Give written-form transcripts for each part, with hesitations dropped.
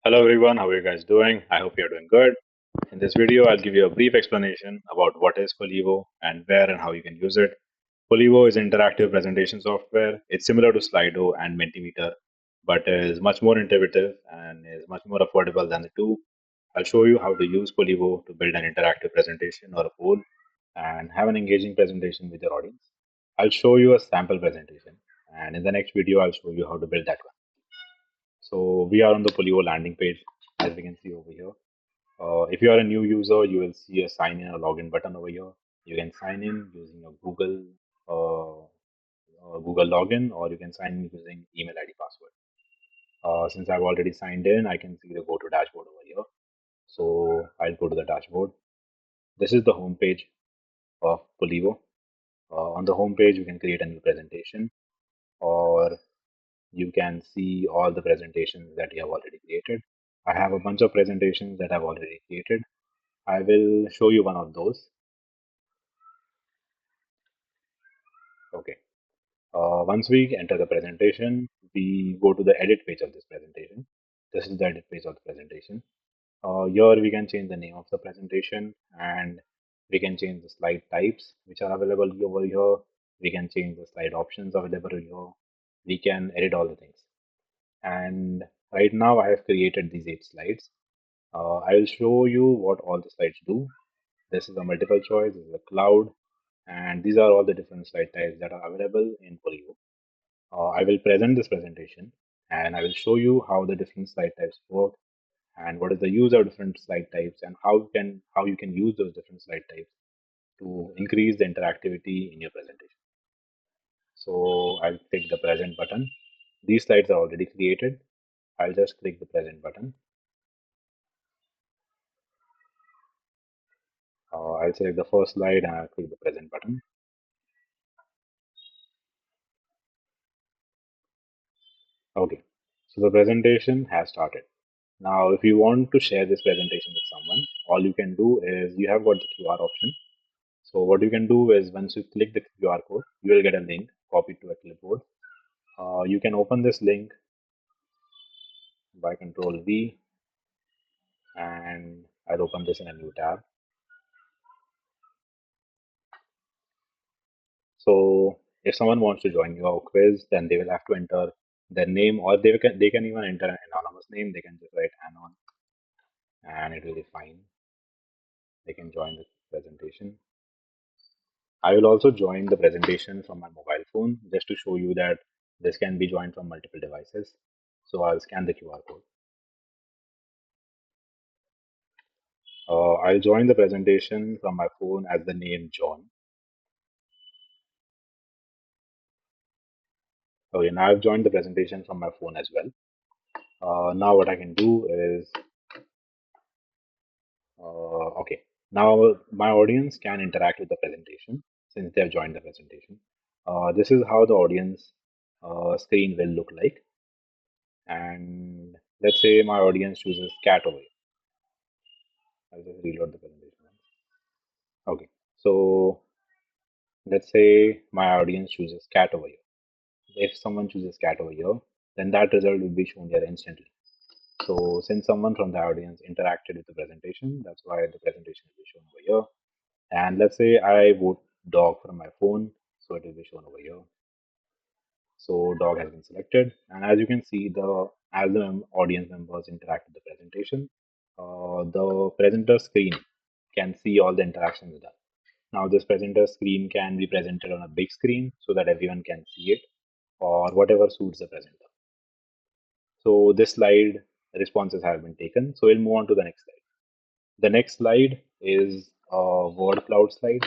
Hello everyone, how are you guys doing? I hope you're doing good. In this video, I'll give you a brief explanation about what is Pollivo and where and how you can use it. Pollivo is interactive presentation software. It's similar to Slido and Mentimeter, but is much more intuitive and is much more affordable than the two. I'll show you how to use Pollivo to build an interactive presentation or a poll and have an engaging presentation with your audience. I'll show you a sample presentation, and in the next video, I'll show you how to build that one. So we are on the Polio landing page, as we can see over here. If you are a new user, you will see a sign in or login button over here. You can sign in using a Google login, or you can sign in using email ID password. Since I've already signed in, I can see the go to dashboard over here. So I'll go to the dashboard. This is the home page of Polivo. On the home page, you can create a new presentation, or you can see all the presentations that you have already created. I have a bunch of presentations that I've already created. I will show you one of those. Okay. Once we enter the presentation, we go to the edit page of this presentation. This is the edit page of the presentation. Here we can change the name of the presentation, and we can change the slide types which are available over here. We can change the slide options available here. We can edit all the things. And right now I have created these 8 slides. I will show you what all the slides do. This is a multiple choice, this is a cloud, and these are all the different slide types that are available in Polio. I will present this presentation and I will show you how the different slide types work and what is the use of different slide types and how you can use those different slide types to increase the interactivity in your presentation. So I'll click the present button. These slides are already created. I'll just click the present button. I'll select the first slide and I'll click the present button. Okay, so the presentation has started. Now, if you want to share this presentation with someone, all you can do is you have got the QR option. So what you can do is once you click the QR code, you will get a link copied to a clipboard. You can open this link by Control V, and I'll open this in a new tab. So if someone wants to join your quiz, then they will have to enter their name, or they can even enter an anonymous name. They can just write anon, and it will be fine. They can join the presentation. I will also join the presentation from my mobile phone just to show you that this can be joined from multiple devices. So I'll scan the QR code. I'll join the presentation from my phone as the name John. Okay, now I've joined the presentation from my phone as well. Now what I can do is, okay, now my audience can interact with the presentation since they have joined the presentation. This is how the audience screen will look like. And let's say my audience chooses cat over here. I'll just reload the presentation. Okay, so let's say my audience chooses cat over here. If someone chooses cat over here, then that result will be shown here instantly. So since someone from the audience interacted with the presentation, that's why the presentation will be shown over here. And let's say I vote dog from my phone, so it will be shown over here. So dog has been selected, and as you can see, the as the audience members interact with the presentation, the presenter screen can see all the interactions done. Now, this presenter screen can be presented on a big screen so that everyone can see it, or whatever suits the presenter. So this slide responses have been taken. So we'll move on to the next slide. The next slide is a word cloud slide.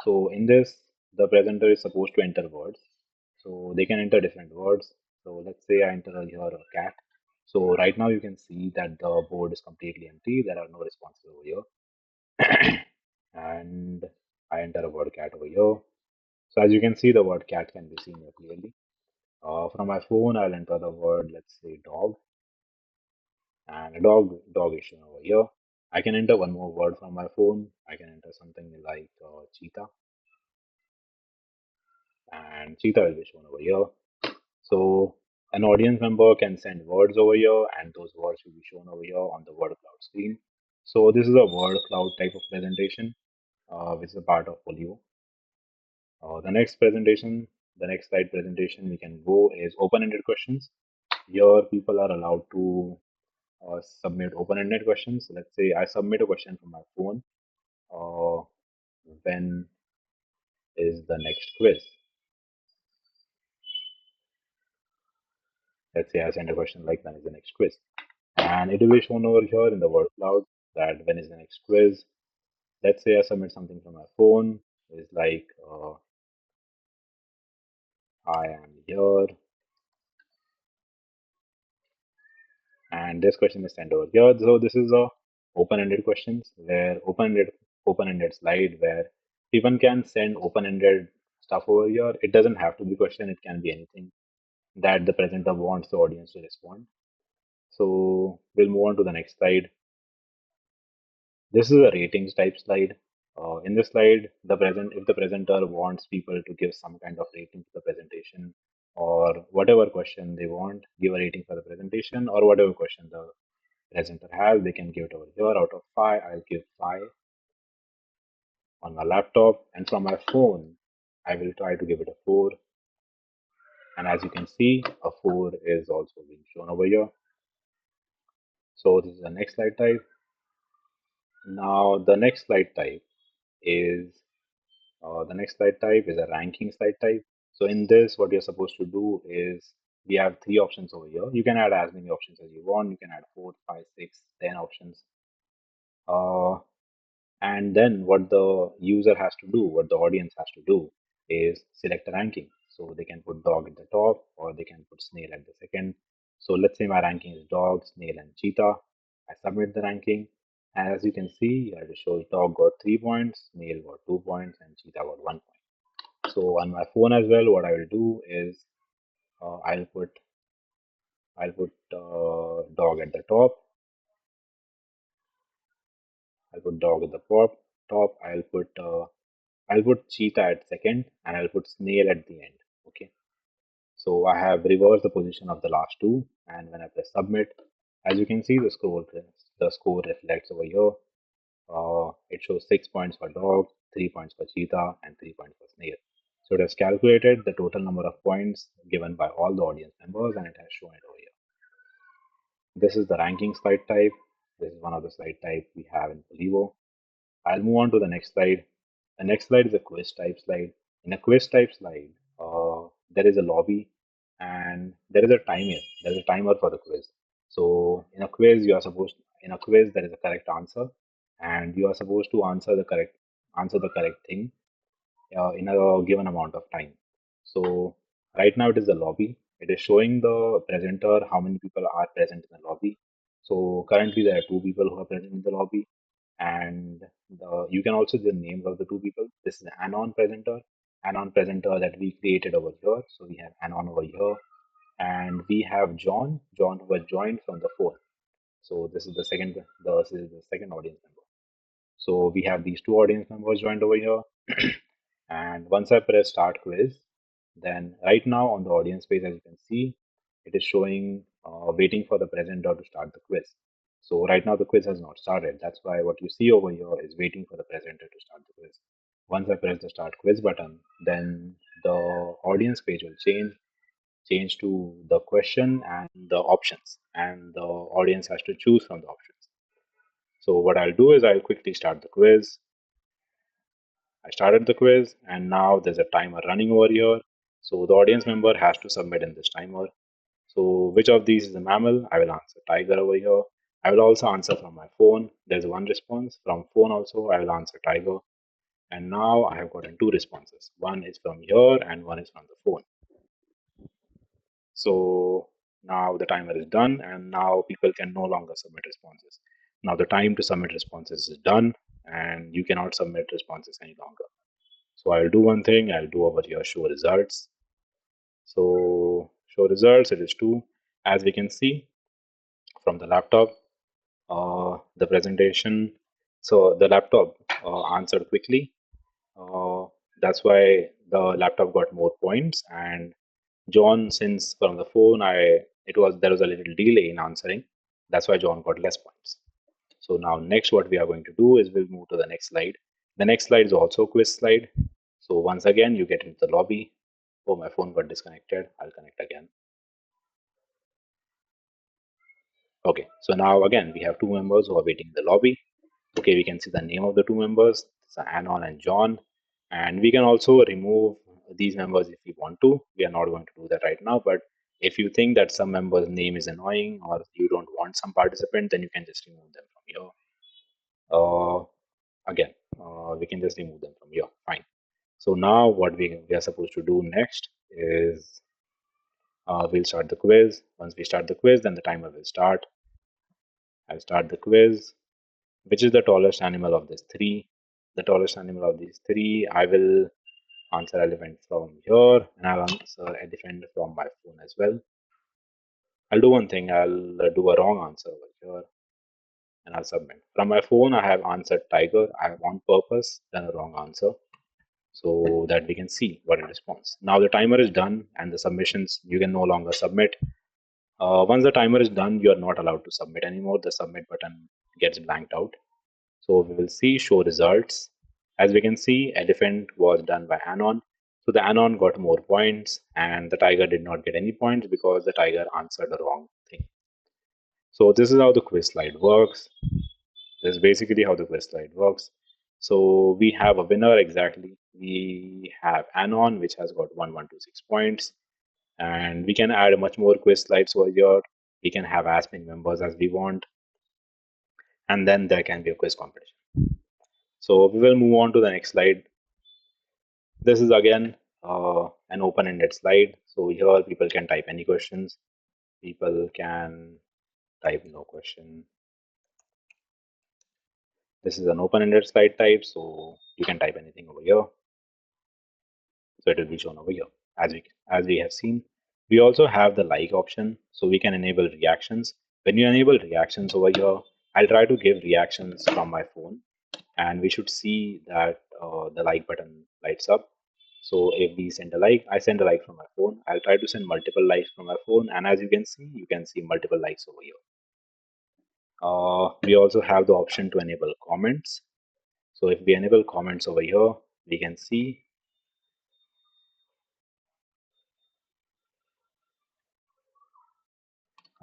So in this, the presenter is supposed to enter words. So they can enter different words. So let's say I enter here a cat. So right now you can see that the board is completely empty. There are no responses over here. And I enter a word cat over here. So as you can see, the word cat can be seen here clearly. From my phone, I'll enter the word, let's say dog, and a dog is shown over here. I can enter one more word from my phone. I can enter something like cheetah, and cheetah will be shown over here. So An audience member can send words over here, and those words will be shown over here on the word cloud screen. So this is a word cloud type of presentation, which is a part of Polio. The next slide presentation we can go is open-ended questions. Here, people are allowed to submit open-ended questions. Let's say I submit a question from my phone. Uh, when is the next quiz? Let's say I send a question like when is the next quiz? And it will be shown over here in the word cloud that when is the next quiz. Let's say I submit something from my phone. It's like I am here, and this question is sent over here. So this is a open-ended questions where open-ended slide where people can send open-ended stuff over here. It doesn't have to be question. It can be anything that the presenter wants the audience to respond. So we'll move on to the next slide. This is a ratings type slide. In this slide, if the presenter wants people to give some kind of rating to the presentation or whatever question they want, give a rating for the presentation or whatever question the presenter has, they can give it over here. Out of 5, I'll give 5 on my laptop, and from my phone, I will try to give it a 4. And as you can see, a 4 is also being shown over here. So this is the next slide type. Now the next slide type is a ranking slide type. So in this, what you're supposed to do is we have 3 options over here. You can add as many options as you want. You can add 4, 5, 6, 10 options. Uh, and then what the user has to do, what the audience has to do is select a ranking. So they can put dog at the top or they can put snail at the second. So let's say my ranking is dog, snail, and cheetah. I submit the ranking. And as you can see, it shows dog got 3 points, snail got 2 points, and cheetah got 1 point. So on my phone as well, what I will do is uh, I'll put dog at the top. I'll put dog at the top. I'll put cheetah at second, and I'll put snail at the end. Okay. So I have reversed the position of the last two, and when I press submit, as you can see, the score reflects over here. It shows 6 points for dog, 3 points for cheetah, and 3 points for snail. So it has calculated the total number of points given by all the audience members, and it has shown it over here. This is the ranking slide type. This is one of the slide type we have in Pollivo. I'll move on to the next slide. The next slide is a quiz type slide. In a quiz type slide, there is a lobby and there is a timer. There is a timer for the quiz. So in a quiz there is a correct answer, and you are supposed to answer the correct thing in a given amount of time. So right now it is the lobby. It is showing the presenter how many people are present in the lobby. So currently there are 2 people who are present in the lobby, and you can also see the names of the 2 people. This is an anon presenter that we created over here. So we have anon over here, and we have John who has joined from the phone. So this is the second audience member. So we have these 2 audience members joined over here. And once I press start quiz, then right now on the audience page, as you can see, it is showing waiting for the presenter to start the quiz. So right now the quiz has not started. That's why what you see over here is waiting for the presenter to start the quiz. Once I press the start quiz button, then the audience page will change to the question and the options, and the audience has to choose from the options. So what I'll do is I'll quickly start the quiz. I started the quiz, and now there's a timer running over here. So the audience member has to submit in this timer. So which of these is a mammal? I will answer tiger over here. I will also answer from my phone. There's one response. From phone also, I will answer tiger. And now I have gotten 2 responses. One is from here and one is from the phone. So now the timer is done, and now people can no longer submit responses. Now the time to submit responses is done, and you cannot submit responses any longer. So I'll do one thing, I'll do over here show results. So show results, it is 2. As we can see from the laptop, the presentation, so the laptop answered quickly. Uh, that's why the laptop got more points, and John, since from the phone, there was a little delay in answering. That's why John got less points. So now next what we are going to do is we'll move to the next slide. The next slide is also a quiz slide. So once again, you get into the lobby. Oh, my phone got disconnected. I'll connect again. Okay, so now again, we have two members who are waiting in the lobby. Okay, we can see the name of the two members, it's Anon and John. And we can also remove these members if we want to. We are not going to do that right now, but if you think that some member's name is annoying or you don't want some participant, then you can just remove them from here. Uh, Again, we can just remove them from here. Fine. So now what we are supposed to do next is we'll start the quiz. Once we start the quiz, then the timer will start. I'll start the quiz. Which is the tallest animal of these three? The tallest animal of these three, I will answer elephant from here, and I'll answer elephant from my phone as well. I'll do one thing, I'll do a wrong answer over here, and I'll submit. From my phone, I have answered tiger. I have on purpose done a wrong answer so that we can see what it responds. Now the timer is done, and the submissions, you can no longer submit. Once the timer is done, you are not allowed to submit anymore. The submit button gets blanked out. So we will see show results. As we can see, elephant was done by Anon. So the Anon got more points and the tiger did not get any points because the tiger answered the wrong thing. So this is how the quiz slide works. This is basically how the quiz slide works. So we have a winner exactly. We have Anon, which has got 1126 points. And we can add much more quiz slides over here. We can have as many members as we want. And then there can be a quiz competition. So we will move on to the next slide. This is again an open-ended slide. So here people can type any questions. People can type no question. This is an open-ended slide type, so you can type anything over here. So it will be shown over here. As we have seen, we also have the like option, so we can enable reactions. When you enable reactions over here, I'll try to give reactions from my phone, and we should see that the like button lights up. So if we send a like, I send a like from my phone. I'll try to send multiple likes from my phone, and as you can see multiple likes over here. We also have the option to enable comments. So if we enable comments over here, we can see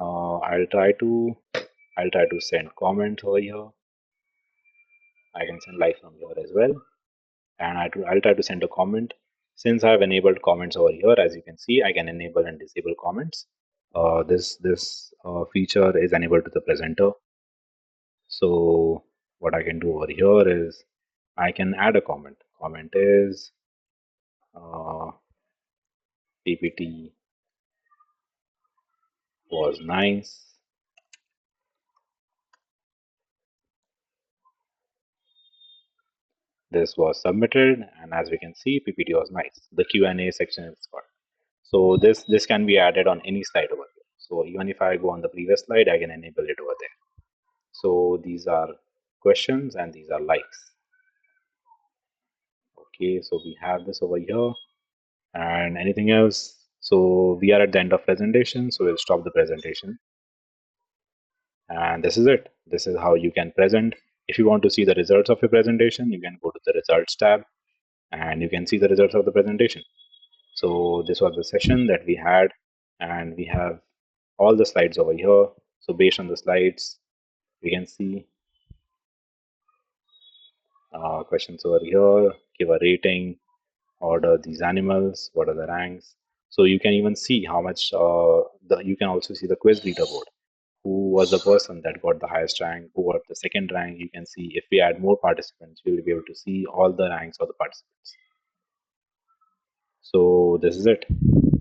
I'll try to send comments over here. I can send like from here as well, and I'll try to send a comment. Since I have enabled comments over here, as you can see, I can enable and disable comments. This feature is enabled to the presenter. So what I can do over here is I can add a comment. Comment is PPT was nice. This was submitted, and as we can see, PPT was nice. The Q&A section is got. So this can be added on any slide over here. So even if I go on the previous slide, I can enable it over there. So these are questions and these are likes. Okay, so we have this over here. And anything else? So we are at the end of presentation, so we'll stop the presentation. And this is it. This is how you can present. If you want to see the results of your presentation, you can go to the results tab and you can see the results of the presentation. So this was the session that we had, and we have all the slides over here. So based on the slides, we can see questions over here, give a rating, order these animals, what are the ranks. So you can even see how much, you can also see the quiz leaderboard. Who was the person that got the highest rank, who got the second rank. You can see if we add more participants, we will be able to see all the ranks of the participants. So this is it.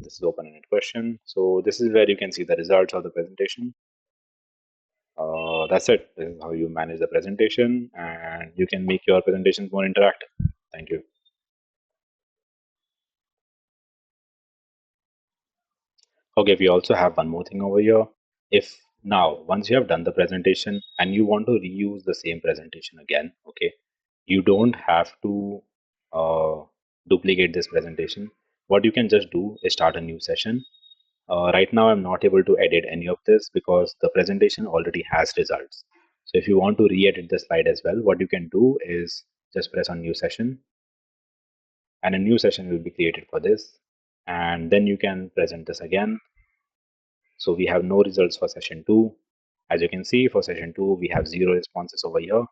This is open-ended question. So this is where you can see the results of the presentation. That's it. This is how you manage the presentation, and you can make your presentations more interactive. Thank you. Okay, we also have one more thing over here. If now, once you have done the presentation and you want to reuse the same presentation again, okay, you don't have to duplicate this presentation. What you can just do is start a new session. Right now, I'm not able to edit any of this because the presentation already has results. So if you want to re-edit the slide as well, what you can do is just press on new session, and a new session will be created for this. And then you can present this again. So we have no results for session 2. As you can see, for session 2, we have 0 responses over here.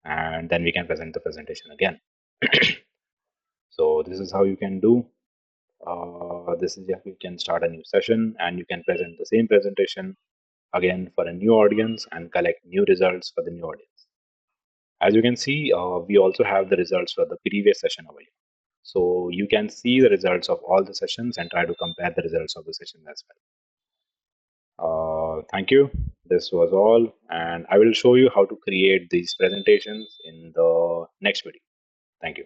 And then we can present the presentation again. So this is how you can do. This is, yeah, you can start a new session and you can present the same presentation again for a new audience and collect new results for the new audience. As you can see, we also have the results for the previous session over here. So you can see the results of all the sessions and try to compare the results of the sessions as well. Thank you. This was all, and I will show you how to create these presentations in the next video. Thank you.